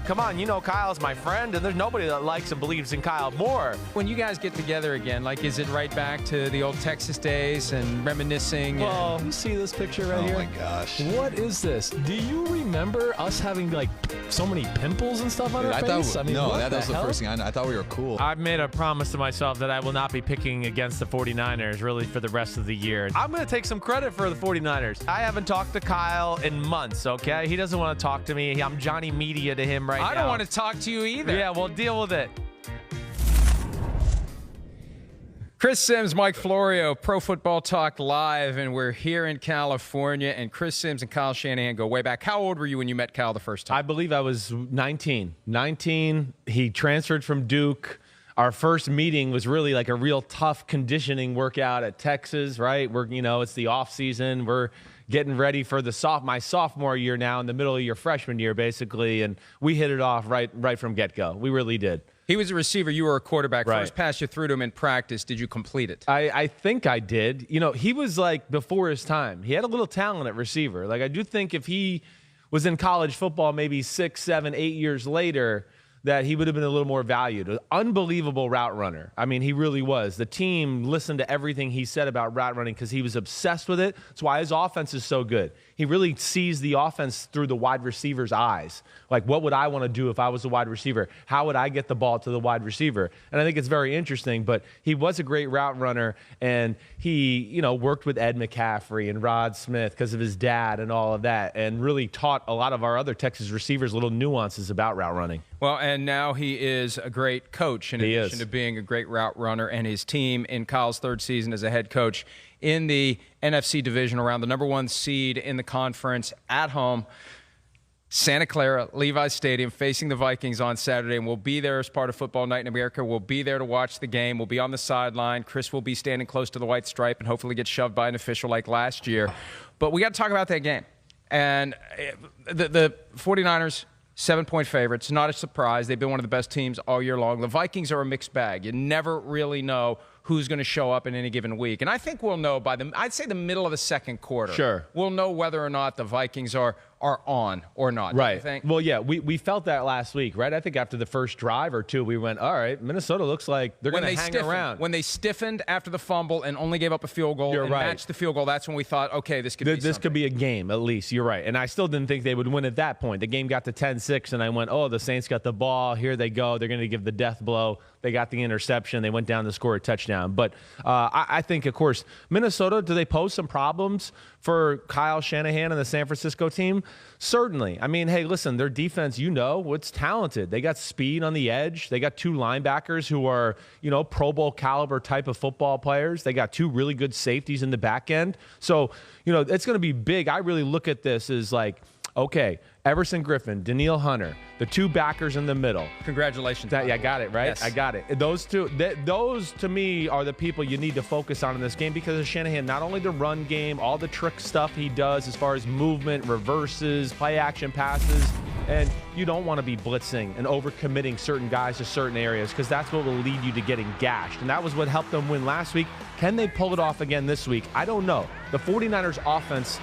come on, you know Kyle's my friend, and there's nobody that likes and believes in Kyle more. When you guys get together again, like, is it right back to the old Texas days and reminiscing? Well, you see this picture right here? Oh, my gosh. What is this? Do you remember us having, like, so many pimples and stuff on our face? That was the first thing. I thought we were cool. I've made a promise to myself that I will not be picking against the 49ers really for the rest of the year. I'm going to take some credit for the 49ers. I haven't talked to Kyle in months, okay? He doesn't want to talk to me. I'm Johnny Media to him right now. I don't want to talk to you either. Yeah, we'll deal with it. Chris Simms, Mike Florio, Pro Football Talk Live, and we're here in California, and Chris Simms and Kyle Shanahan go way back. How old were you when you met Kyle the first time? I believe I was 19. 19, he transferred from Duke. Our first meeting was really like a real tough conditioning workout at Texas, right? It's the off season. We're getting ready for my sophomore year now, in the middle of your freshman year, basically, and we hit it off right from get-go. We really did. He was a receiver. You were a quarterback. Right. First pass you threw to him in practice. Did you complete it? I think I did. He was like before his time. He had a little talent at receiver. Like, I do think if he was in college football maybe 6, 7, 8 years later, that he would have been a little more valued. An unbelievable route runner. I mean, he really was. The team listened to everything he said about route running because he was obsessed with it. That's why his offense is so good. He really sees the offense through the wide receiver's eyes. Like, what would I want to do if I was a wide receiver? How would I get the ball to the wide receiver? And I think it's very interesting, but he was a great route runner, and he, worked with Ed McCaffrey and Rod Smith because of his dad and all of that, and really taught a lot of our other Texas receivers little nuances about route running. Well, and now he is a great coach in addition to being a great route runner, and his team in Kyle's third season as a head coach in the NFC Divisional round, the number 1 seed in the conference at home. Santa Clara, Levi's Stadium, facing the Vikings on Saturday, and we'll be there as part of Football Night in America. We'll be there to watch the game. We'll be on the sideline. Chris will be standing close to the white stripe and hopefully get shoved by an official like last year. But we got to talk about that game. And the 49ers, 7-point favorites, not a surprise. They've been one of the best teams all year long. The Vikings are a mixed bag. You never really know who's going to show up in any given week. And I think we'll know by I'd say the middle of the second quarter. Sure. We'll know whether or not the Vikings are on or not. Right. Don't you think? Well, yeah, we felt that last week, right? I think after the first drive or two, we went, all right, Minnesota looks like they're going to hang around. When they stiffened after the fumble and only gave up a field goal matched the field goal, that's when we thought, okay, this could be a game, at least. You're right. And I still didn't think they would win at that point. The game got to 10-6, and I went, oh, the Saints got the ball. Here they go. They're going to give the death blow. They got the interception. They went down to score a touchdown. But I think, of course, Minnesota, do they pose some problems for Kyle Shanahan and the San Francisco team? Certainly. I mean, hey, listen, their defense, it's talented. They got speed on the edge. They got 2 linebackers who are, Pro Bowl caliber type of football players. They got 2 really good safeties in the back end. So, it's going to be big. I really look at this as like, okay, Everson Griffin, Danielle Hunter, the 2 backers in the middle. Congratulations. I got it, right? Yes. I got it. Those two, those to me are the people you need to focus on in this game because of Shanahan, not only the run game, all the trick stuff he does as far as movement, reverses, play action passes, and you don't want to be blitzing and overcommitting certain guys to certain areas because that's what will lead you to getting gashed. And that was what helped them win last week. Can they pull it off again this week? I don't know. The 49ers offense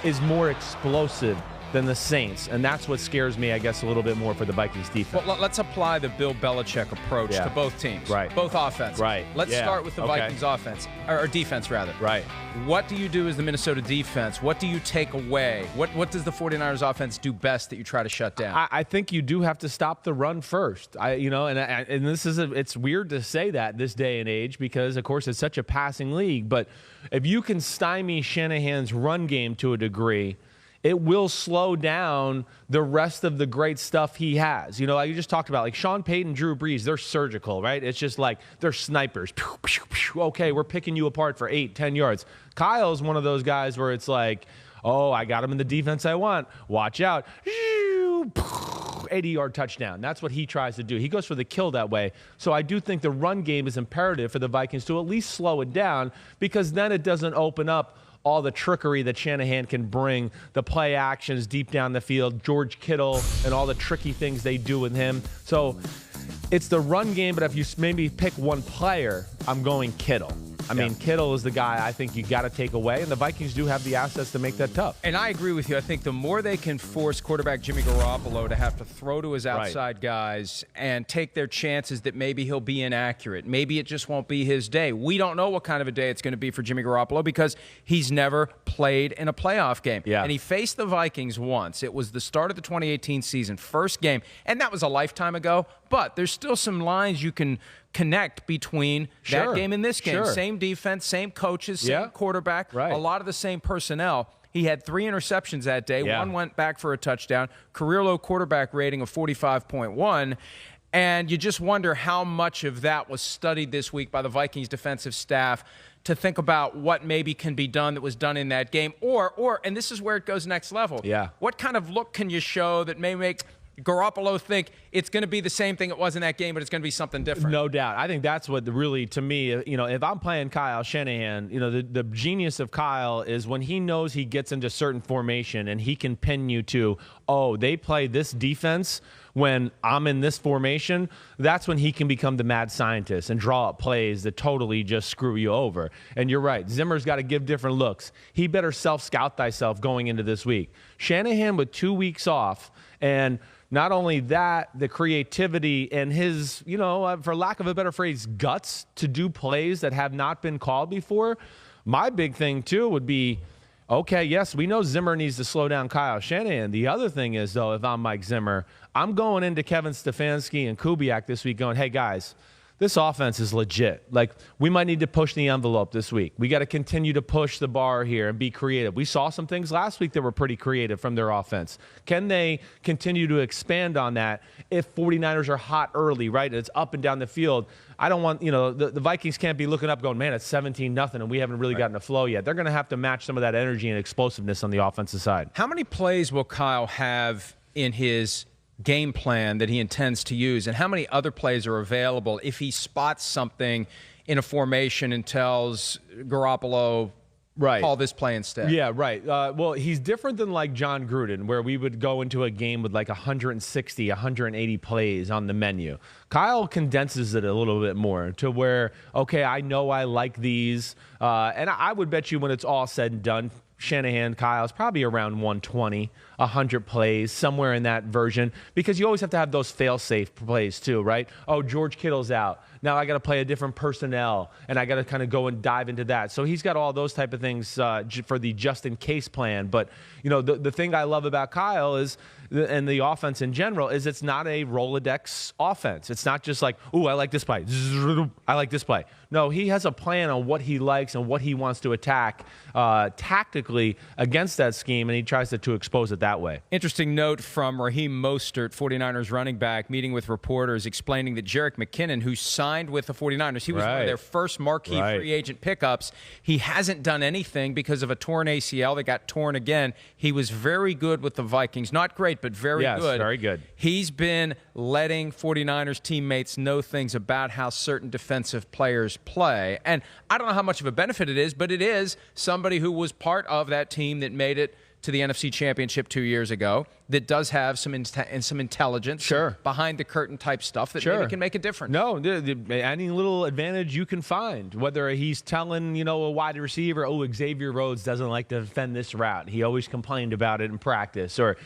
is more explosive than the Saints, and that's what scares me, I guess, a little bit more for the Vikings defense. Well, let's apply the Bill Belichick approach to both teams. Right. Both offenses. Right. Let's start with the Vikings offense, or defense, rather. Right. What do you do as the Minnesota defense? What do you take away? What does the 49ers offense do best that you try to shut down? I think you do have to stop the run first. And this is it's weird to say that this day and age because, of course, it's such a passing league. But if you can stymie Shanahan's run game to a degree, it will slow down the rest of the great stuff he has. Like you just talked about, like Sean Payton, Drew Brees, they're surgical, right? It's just like they're snipers. Okay, we're picking you apart for 8-10 yards. Kyle's one of those guys where it's like, oh, I got him in the defense I want. Watch out. 80-yard touchdown. That's what he tries to do. He goes for the kill that way. So I do think the run game is imperative for the Vikings to at least slow it down because then it doesn't open up all the trickery that Shanahan can bring, the play actions deep down the field, George Kittle, and all the tricky things they do with him. So it's the run game, but if you maybe pick one player, I'm going Kittle. I mean, Kittle is the guy I think you got to take away, and the Vikings do have the assets to make that tough. And I agree with you. I think the more they can force quarterback Jimmy Garoppolo to have to throw to his outside guys and take their chances that maybe he'll be inaccurate, maybe it just won't be his day. We don't know what kind of a day it's going to be for Jimmy Garoppolo because he's never played in a playoff game. Yeah. And he faced the Vikings once. It was the start of the 2018 season, first game, and that was a lifetime ago, but there's still some lines you can connect between that game and this game. Same defense, same coaches, same quarterback, a lot of the same personnel. He had 3 interceptions that day. One went back for a touchdown, career low quarterback rating of 45.1. And you just wonder how much of that was studied this week by the Vikings defensive staff to think about what maybe can be done that was done in that game. Or and this is where it goes next level. What kind of look can you show that may make Garoppolo think it's going to be the same thing it was in that game, but it's going to be something different? No doubt. I think that's what really, to me, if I'm playing Kyle Shanahan, the genius of Kyle is when he knows he gets into certain formation and he can pin you to, they play this defense when I'm in this formation. That's when he can become the mad scientist and draw up plays that totally just screw you over. And you're right. Zimmer's got to give different looks. He better self-scout thyself going into this week. Shanahan with 2 weeks off, and not only that, the creativity and his, for lack of a better phrase, guts to do plays that have not been called before. My big thing, too, would be, okay, yes, we know Zimmer needs to slow down Kyle Shanahan. The other thing is, though, if I'm Mike Zimmer, I'm going into Kevin Stefanski and Kubiak this week going, hey, guys, this offense is legit. Like, we might need to push the envelope this week. We got to continue to push the bar here and be creative. We saw some things last week that were pretty creative from their offense. Can they continue to expand on that if 49ers are hot early, right? It's up and down the field. I don't want, the Vikings can't be looking up going, man, it's 17-0 and we haven't really gotten a flow yet. They're going to have to match some of that energy and explosiveness on the offensive side. How many plays will Kyle have in his game plan that he intends to use, and how many other plays are available if he spots something in a formation and tells Garoppolo, call this play instead? Yeah, right. Well, he's different than like John Gruden, where we would go into a game with like 160, 180 plays on the menu. Kyle condenses it a little bit more to where, okay, I know I like these, and I would bet you when it's all said and done, Shanahan, Kyle's probably around 120, 100 plays, somewhere in that version, because you always have to have those fail-safe plays too, right? Oh, George Kittle's out. Now I got to play a different personnel, and I got to kind of go and dive into that. So he's got all those type of things for the just-in-case plan. But, the thing I love about Kyle is, and the offense in general, is it's not a Rolodex offense. It's not just like, ooh, I like this play. I like this play. No, he has a plan on what he likes and what he wants to attack tactically against that scheme, and he tries to expose it that way. Interesting note from Raheem Mostert, 49ers running back, meeting with reporters, explaining that Jerick McKinnon, who signed with the 49ers, he was one of their first marquee free agent pickups. He hasn't done anything because of a torn ACL that got torn again. He was very good with the Vikings. Not great, but very good. Yes, very good. He's been letting 49ers teammates know things about how certain defensive players play. And I don't know how much of a benefit it is, but it is somebody who was part of that team that made it to the NFC Championship 2 years ago that does have some intelligence, behind the curtain type stuff that maybe can make a difference. No, any little advantage you can find, whether he's telling, a wide receiver, Xavier Rhodes doesn't like to defend this route. He always complained about it in practice. Or,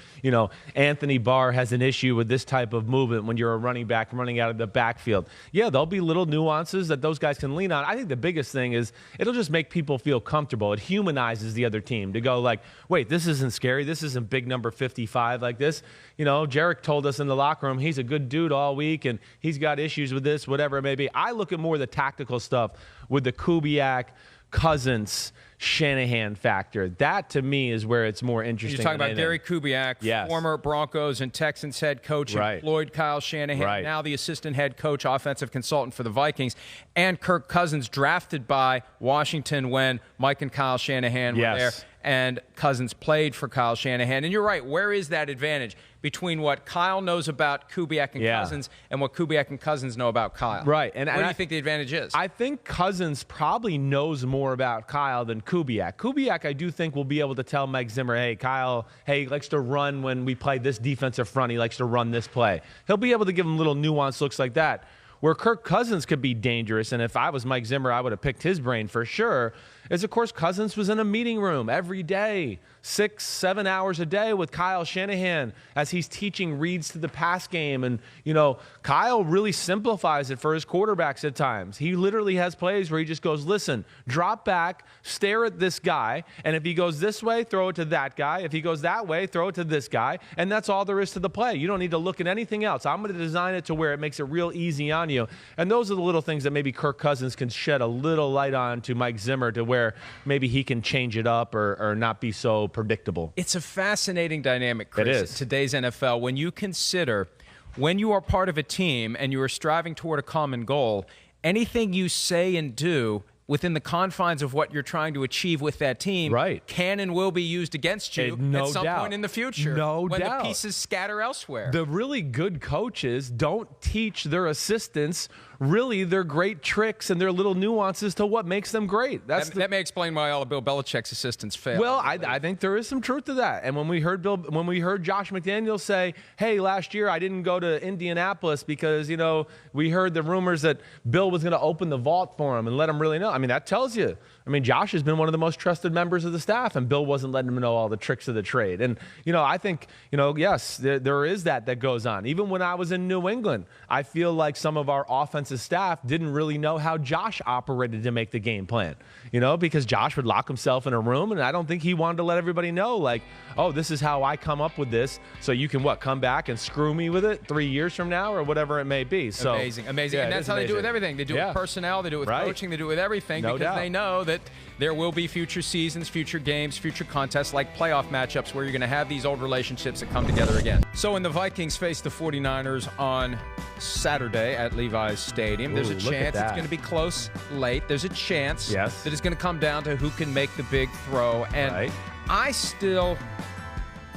Anthony Barr has an issue with this type of movement when you're a running back running out of the backfield. Yeah, there'll be little nuances that those guys can lean on. I think the biggest thing is it'll just make people feel comfortable. It humanizes the other team to go like, wait, this isn't scary. This isn't big number 55 like this. Jerick told us in the locker room he's a good dude all week and he's got issues with this, whatever it may be. I look at more of the tactical stuff with the Kubiak, Cousins, Shanahan factor. That, to me, is where it's more interesting. You're talking about Gary Kubiak, former Broncos and Texans head coach, employed Kyle Shanahan, now the assistant head coach, offensive consultant for the Vikings, and Kirk Cousins, drafted by Washington when Mike and Kyle Shanahan were there, and Cousins played for Kyle Shanahan. And you're right, where is that advantage between what Kyle knows about Kubiak and Cousins and what Kubiak and Cousins know about Kyle? Right. And where do you think the advantage is? I think Cousins probably knows more about Kyle than Kubiak. Kubiak, I do think, will be able to tell Mike Zimmer, hey, Kyle, he likes to run when we play this defensive front. He likes to run this play. He'll be able to give him little nuanced looks like that. where Kirk Cousins could be dangerous, and if I was Mike Zimmer, I would have picked his brain for sure, is, of course, Cousins was in a meeting room every day, 6-7 hours a day with Kyle Shanahan as he's teaching reads to the pass game. And, you know, Kyle really simplifies it for his quarterbacks at times. He literally has plays where he just goes, listen, drop back, stare at this guy, and if he goes this way, throw it to that guy. If he goes that way, throw it to this guy. And that's all there is to the play. You don't need to look at anything else. I'm going to design it to where it makes it real easy on you. And those are the little things that maybe Kirk Cousins can shed a little light on to Mike Zimmer, to where maybe he can change it up or not be so predictable. It's a fascinating dynamic, Chris, it is. Today's NFL. When you consider when you are part of a team and you are striving toward a common goal, anything you say and do within the confines of what you're trying to achieve with that team can and will be used against you at some point in the future when the pieces scatter elsewhere. The really good coaches don't teach their assistants really their great tricks and their little nuances to what makes them great. That may explain why all of Bill Belichick's assistants fail. Well, I think there is some truth to that. And when we heard Josh McDaniels say, hey, last year I didn't go to Indianapolis because, you know, we heard the rumors that Bill was going to open the vault for him and let him really know. I mean, that tells you. I mean, Josh has been one of the most trusted members of the staff, and Bill wasn't letting him know all the tricks of the trade. And, you know, I think, you know, yes, there is that goes on. Even when I was in New England, I feel like some of our offensive staff didn't really know how Josh operated to make the game plan, you know, because Josh would lock himself in a room, and I don't think he wanted to let everybody know, like, oh, this is how I come up with this, so you can, come back and screw me with it 3 years from now or whatever it may be. So amazing. Yeah, and that's how they do it with everything. They do it with personnel, they do it with coaching, they do it with everything, because they know that there will be future seasons, future games, future contests like playoff matchups where you're going to have these old relationships that come together again. So when the Vikings face the 49ers on Saturday at Levi's Stadium, there's a chance it's going to be close late. There's a chance that it's going to come down to who can make the big throw. And I still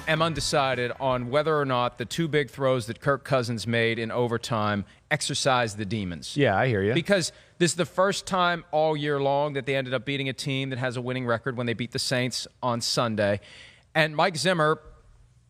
am undecided on whether or not the two big throws that Kirk Cousins made in overtime exercised the demons. Yeah, I hear you. Because this is the first time all year long that they ended up beating a team that has a winning record when they beat the Saints on Sunday. And Mike Zimmer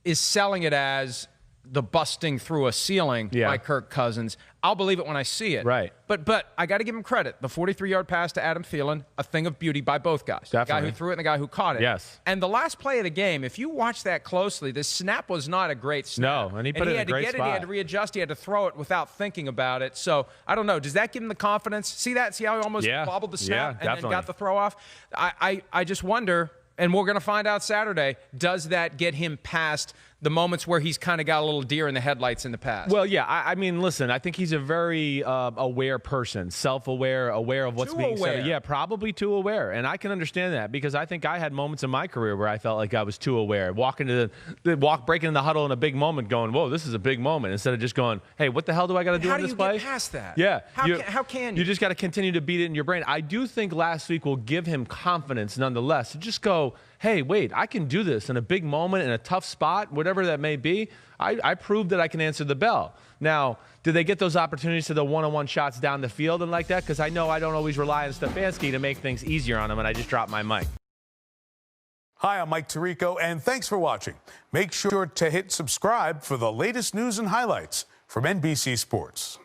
is selling it as the busting through a ceiling by Kirk Cousins. I'll believe it when I see it. Right. But I got to give him credit. The 43-yard pass to Adam Thielen, a thing of beauty by both guys. Definitely. The guy who threw it and the guy who caught it. Yes. And the last play of the game, if you watch that closely, the snap was not a great snap. No, and he put it in a great spot. He had to readjust. He had to throw it without thinking about it. So, I don't know. Does that give him the confidence? See that? See how he almost bobbled the snap and then got the throw off? I just wonder, and we're going to find out Saturday, does that get him past the moments where he's kind of got a little deer in the headlights in the past? Well, yeah. I mean, listen, I think he's a very aware person, self-aware, aware of what's being said. Yeah, probably too aware. And I can understand that, because I think I had moments in my career where I felt like I was too aware. Breaking in the huddle in a big moment going, whoa, this is a big moment, instead of just going, hey, what the hell do I got to do in this play? How do you get past that? Yeah. How can you? You just got to continue to beat it in your brain. I do think last week will give him confidence nonetheless to just go, hey, wait, I can do this in a big moment, in a tough spot, whatever that may be. I proved that I can answer the bell. Now, do they get those opportunities to the one-on-one shots down the field and like that? Because I know I don't always rely on Stefanski to make things easier on him, and I just dropped my mic. Hi, I'm Mike Tirico, and thanks for watching. Make sure to hit subscribe for the latest news and highlights from NBC Sports.